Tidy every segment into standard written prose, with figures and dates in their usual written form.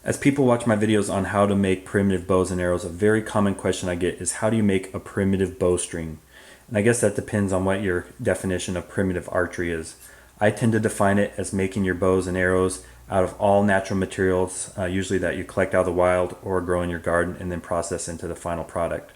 As people watch my videos on how to make primitive bows and arrows, a very common question I get is how do you make a primitive bowstring? And I guess that depends on what your definition of primitive archery is. I tend to define it as making your bows and arrows out of all natural materials, usually that you collect out of the wild or grow in your garden and then process into the final product.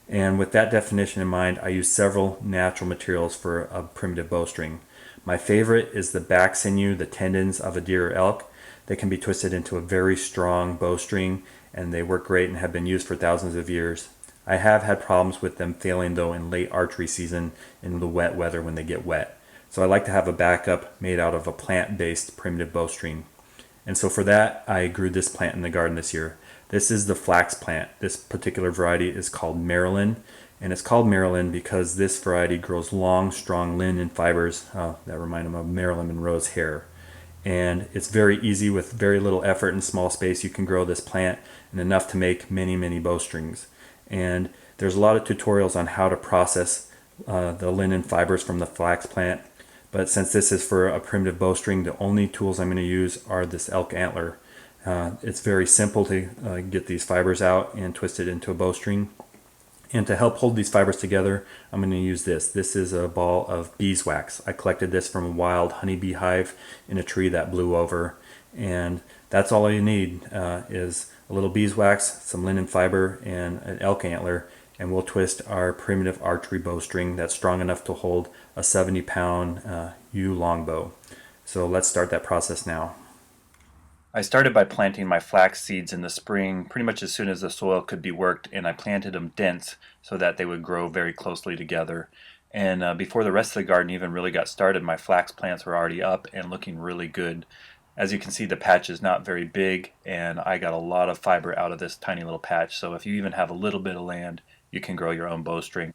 And with that definition in mind, I use several natural materials for a primitive bowstring. My favorite is the back sinew, the tendons of a deer or elk. They can be twisted into a very strong bowstring, and they work great and have been used for thousands of years. I have had problems with them failing though in late archery season in the wet weather when they get wet. So I like to have a backup made out of a plant-based primitive bowstring. And so for that, I grew this plant in the garden this year. This is the flax plant. This particular variety is called Maryland, and it's called Maryland because this variety grows long, strong linen fibers that remind them of Marilyn Monroe's hair. And it's very easy with very little effort and small space. You can grow this plant and enough to make many bowstrings. And there's a lot of tutorials on how to process the linen fibers from the flax plant. But since this is for a primitive bowstring, the only tools I'm going to use are this elk antler. It's very simple to get these fibers out and twist it into a bowstring. And to help hold these fibers together, I'm going to use this. This is a ball of beeswax. I collected this from a wild honeybee hive in a tree that blew over. And that's all you need is a little beeswax, some linen fiber, and an elk antler. And we'll twist our primitive archery bowstring that's strong enough to hold a 70-pound yew longbow. So let's start that process now. I started by planting my flax seeds in the spring pretty much as soon as the soil could be worked, and I planted them dense so that they would grow very closely together. And before the rest of the garden even really got started, my flax plants were already up and looking really good. As you can see, the patch is not very big, and I got a lot of fiber out of this tiny little patch, so if you even have a little bit of land, you can grow your own bowstring.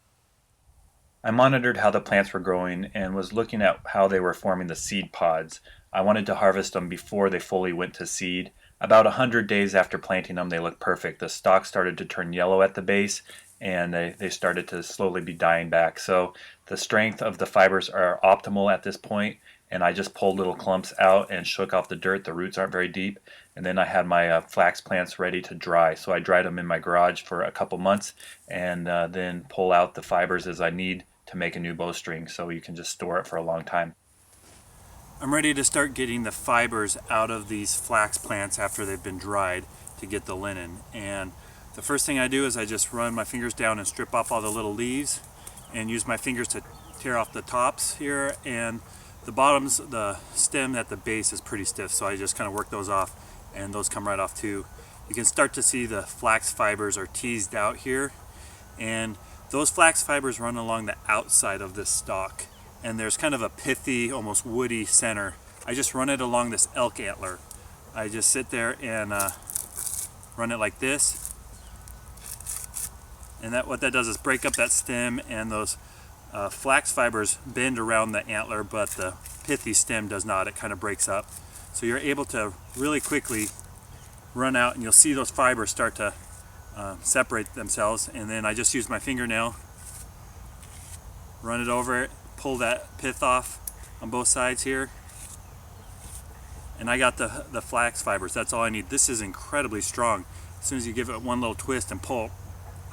I monitored how the plants were growing and was looking at how they were forming the seed pods. I wanted to harvest them before they fully went to seed. About 100 days after planting them, they looked perfect. The stalk started to turn yellow at the base, and they started to slowly be dying back. So the strength of the fibers are optimal at this point, and I just pulled little clumps out and shook off the dirt. The roots aren't very deep. And then I had my flax plants ready to dry. So I dried them in my garage for a couple months and then pull out the fibers as I need to make a new bowstring, so you can just store it for a long time. I'm ready to start getting the fibers out of these flax plants after they've been dried to get the linen. And the first thing I do is I just run my fingers down and strip off all the little leaves and use my fingers to tear off the tops here, and the bottoms, the stem at the base is pretty stiff, so I just kind of work those off, and those come right off too. You can start to see the flax fibers are teased out here, and those flax fibers run along the outside of this stalk, and there's kind of a pithy, almost woody center. I just run it along this elk antler. I just sit there and run it like this, and what that does is break up that stem, and those flax fibers bend around the antler, but the pithy stem does not. It kind of breaks up. So you're able to really quickly run out, and you'll see those fibers start to separate themselves. And then I just use my fingernail, run it over it, pull that pith off on both sides here, and I got the flax fibers. That's all I need. This is incredibly strong. As soon as you give it one little twist and pull,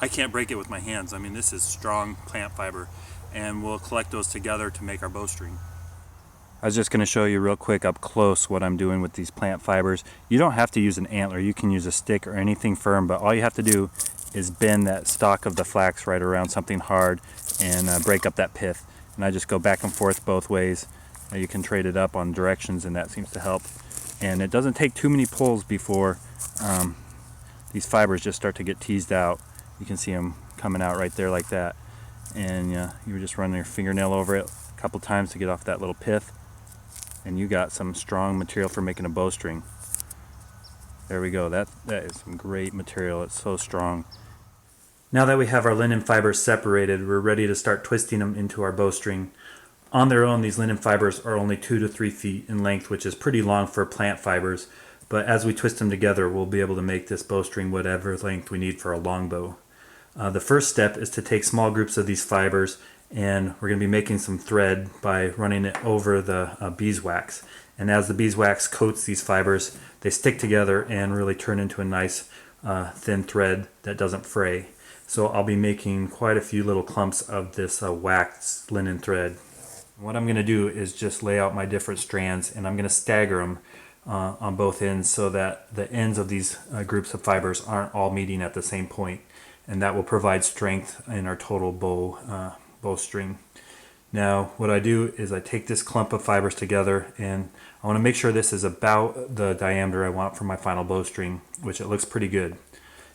I can't break it with my hands. I mean, this is strong plant fiber, and we'll collect those together to make our bowstring. I was just going to show you real quick up close what I'm doing with these plant fibers. You don't have to use an antler. You can use a stick or anything firm, but all you have to do is bend that stalk of the flax right around something hard and break up that pith. And I just go back and forth both ways. You can trade it up on directions, and that seems to help. And it doesn't take too many pulls before these fibers just start to get teased out. You can see them coming out right there like that. And you just run your fingernail over it a couple times to get off that little pith, and you got some strong material for making a bowstring. There we go. That is some great material. It's so strong. Now that we have our linen fibers separated, we're ready to start twisting them into our bowstring. On their own, these linen fibers are only 2 to 3 feet in length, which is pretty long for plant fibers. But as we twist them together, we'll be able to make this bowstring whatever length we need for a longbow. The first step is to take small groups of these fibers, and we're going to be making some thread by running it over the beeswax. And as the beeswax coats these fibers, they stick together and really turn into a nice thin thread that doesn't fray. So I'll be making quite a few little clumps of this waxed linen thread. What I'm going to do is just lay out my different strands, and I'm going to stagger them on both ends so that the ends of these groups of fibers aren't all meeting at the same point, and that will provide strength in our total bowstring. Now what I do is I take this clump of fibers together, and I want to make sure this is about the diameter I want for my final bowstring, which it looks pretty good.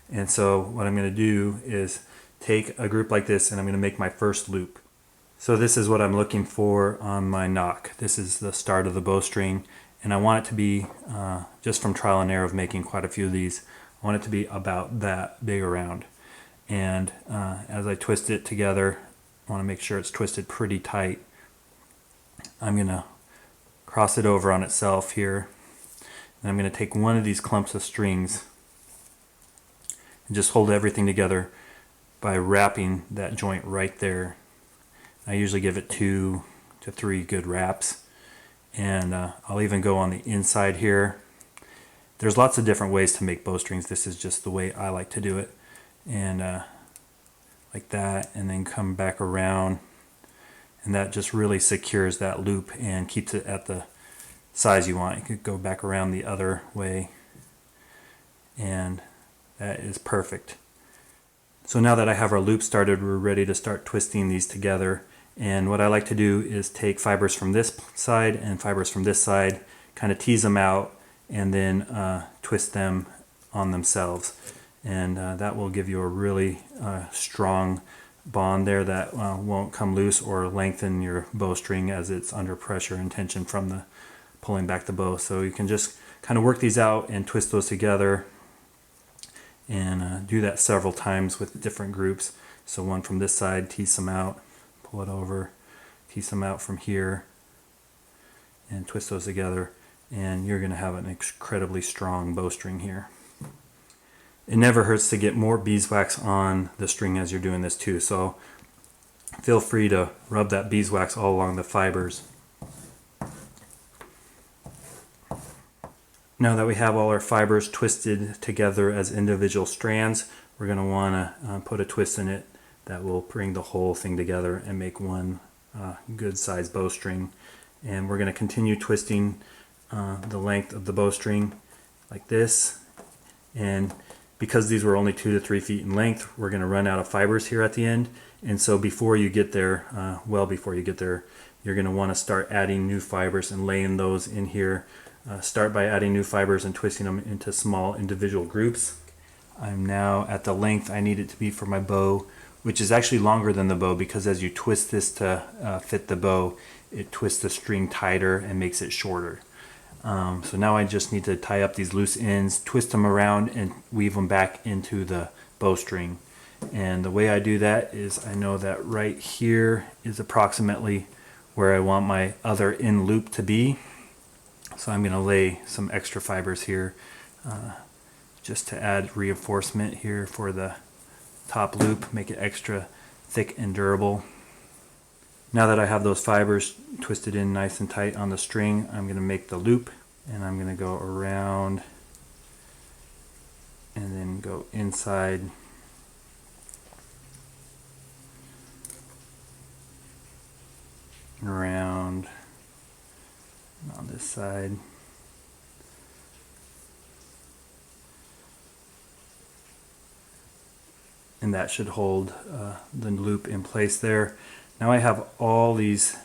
And so what I'm going to do is take a group like this, and I'm going to make my first loop. So this is what I'm looking for on my knock. This is the start of the bowstring, and I want it to be, just from trial and error of making quite a few of these, I want it to be about that big around. And as I twist it together, I want to make sure it's twisted pretty tight. I'm going to cross it over on itself here, and I'm going to take one of these clumps of strings and just hold everything together by wrapping that joint right there. I usually give it 2 to 3 good wraps, and I'll even go on the inside here. There's lots of different ways to make bowstrings. This is just the way I like to do it, and like that, and then come back around, and that just really secures that loop and keeps it at the size you want. You could go back around the other way, and that is perfect. So now that I have our loop started, we're ready to start twisting these together. And what I like to do is take fibers from this side and fibers from this side, kind of tease them out, and then twist them on themselves. And that will give you a really strong bond there that won't come loose or lengthen your bowstring as it's under pressure and tension from the pulling back the bow. So you can just kind of work these out and twist those together, and do that several times with different groups. So one from this side, tease them out, pull it over, tease them out from here, and twist those together, and you're going to have an incredibly strong bowstring here. It never hurts to get more beeswax on the string as you're doing this too, so feel free to rub that beeswax all along the fibers. Now that we have all our fibers twisted together as individual strands, we're going to want to put a twist in it that will bring the whole thing together and make one good sized bowstring. And we're going to continue twisting the length of the bowstring like this. And because these were only 2 to 3 feet in length, we're going to run out of fibers here at the end. And so before you get there, well before you get there, you're going to want to start adding new fibers and laying those in here. Start by adding new fibers and twisting them into small individual groups. I'm now at the length I need it to be for my bow, which is actually longer than the bow, because as you twist this to fit the bow, it twists the string tighter and makes it shorter. So now I just need to tie up these loose ends, twist them around, and weave them back into the bowstring. And the way I do that is I know that right here is approximately where I want my other end loop to be. So I'm going to lay some extra fibers here just to add reinforcement here for the top loop, make it extra thick and durable. Now that I have those fibers twisted in nice and tight on the string, I'm going to make the loop, and I'm going to go around and then go inside and around on this side. And that should hold the loop in place there. Now I have all these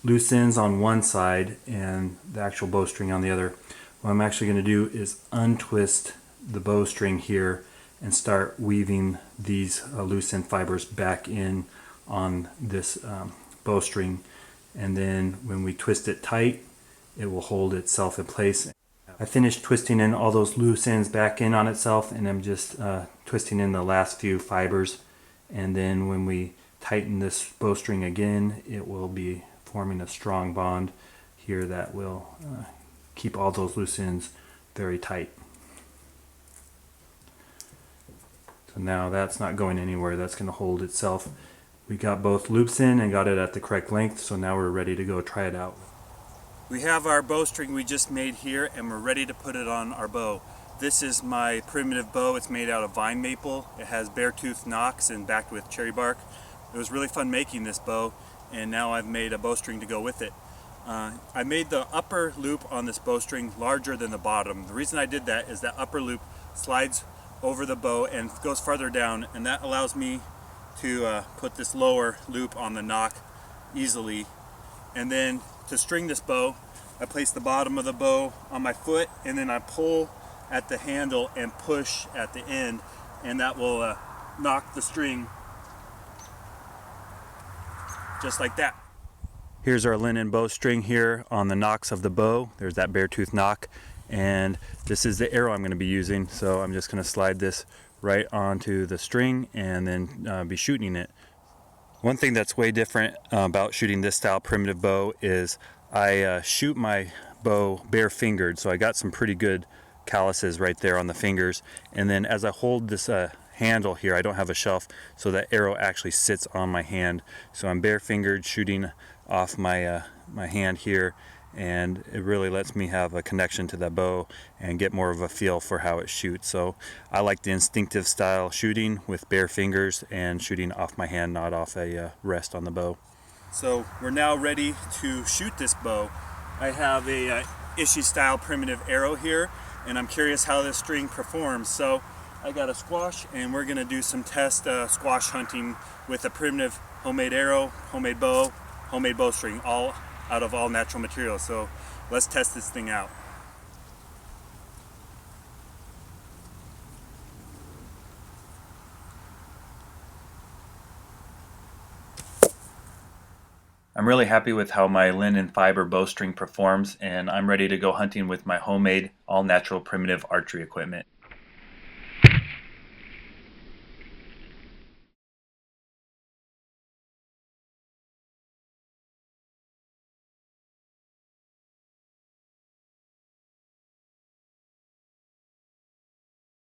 loose ends on one side and the actual bowstring on the other. What I'm actually going to do is untwist the bowstring here and start weaving these loose end fibers back in on this bowstring. And then when we twist it tight, it will hold itself in place. I finished twisting in all those loose ends back in on itself, and I'm just twisting in the last few fibers. And then when we tighten this bowstring again, it will be forming a strong bond here that will keep all those loose ends very tight. So now that's not going anywhere, that's going to hold itself. We got both loops in and got it at the correct length, so now we're ready to go try it out. We have our bowstring we just made here and we're ready to put it on our bow. This is my primitive bow. It's made out of vine maple. It has bare tooth nocks and backed with cherry bark. It was really fun making this bow, and now I've made a bowstring to go with it. I made the upper loop on this bowstring larger than the bottom. The reason I did that is that upper loop slides over the bow and goes farther down, and that allows me to put this lower loop on the nock easily. And then to string this bow, I place the bottom of the bow on my foot, and then I pull at the handle and push at the end, and that will knock the string just like that. Here's our linen bowstring here on the nocks of the bow. There's that bare tooth nock, and this is the arrow I'm going to be using. So I'm just going to slide this right onto the string and then be shooting it. One thing that's way different about shooting this style primitive bow is I shoot my bow bare fingered, so I got some pretty good calluses right there on the fingers, and then as I hold this handle here, I don't have a shelf, so that arrow actually sits on my hand. So I'm bare fingered shooting off my my hand here, and it really lets me have a connection to the bow and get more of a feel for how it shoots. So I like the instinctive style shooting with bare fingers and shooting off my hand, not off a rest on the bow. So we're now ready to shoot this bow. I have a Ishi style primitive arrow here, and I'm curious how this string performs. So I got a squash, and we're gonna do some test squash hunting with a primitive homemade arrow, homemade bow, homemade bowstring, all out of all natural materials. So let's test this thing out. I'm really happy with how my linen fiber bowstring performs, and I'm ready to go hunting with my homemade all natural primitive archery equipment.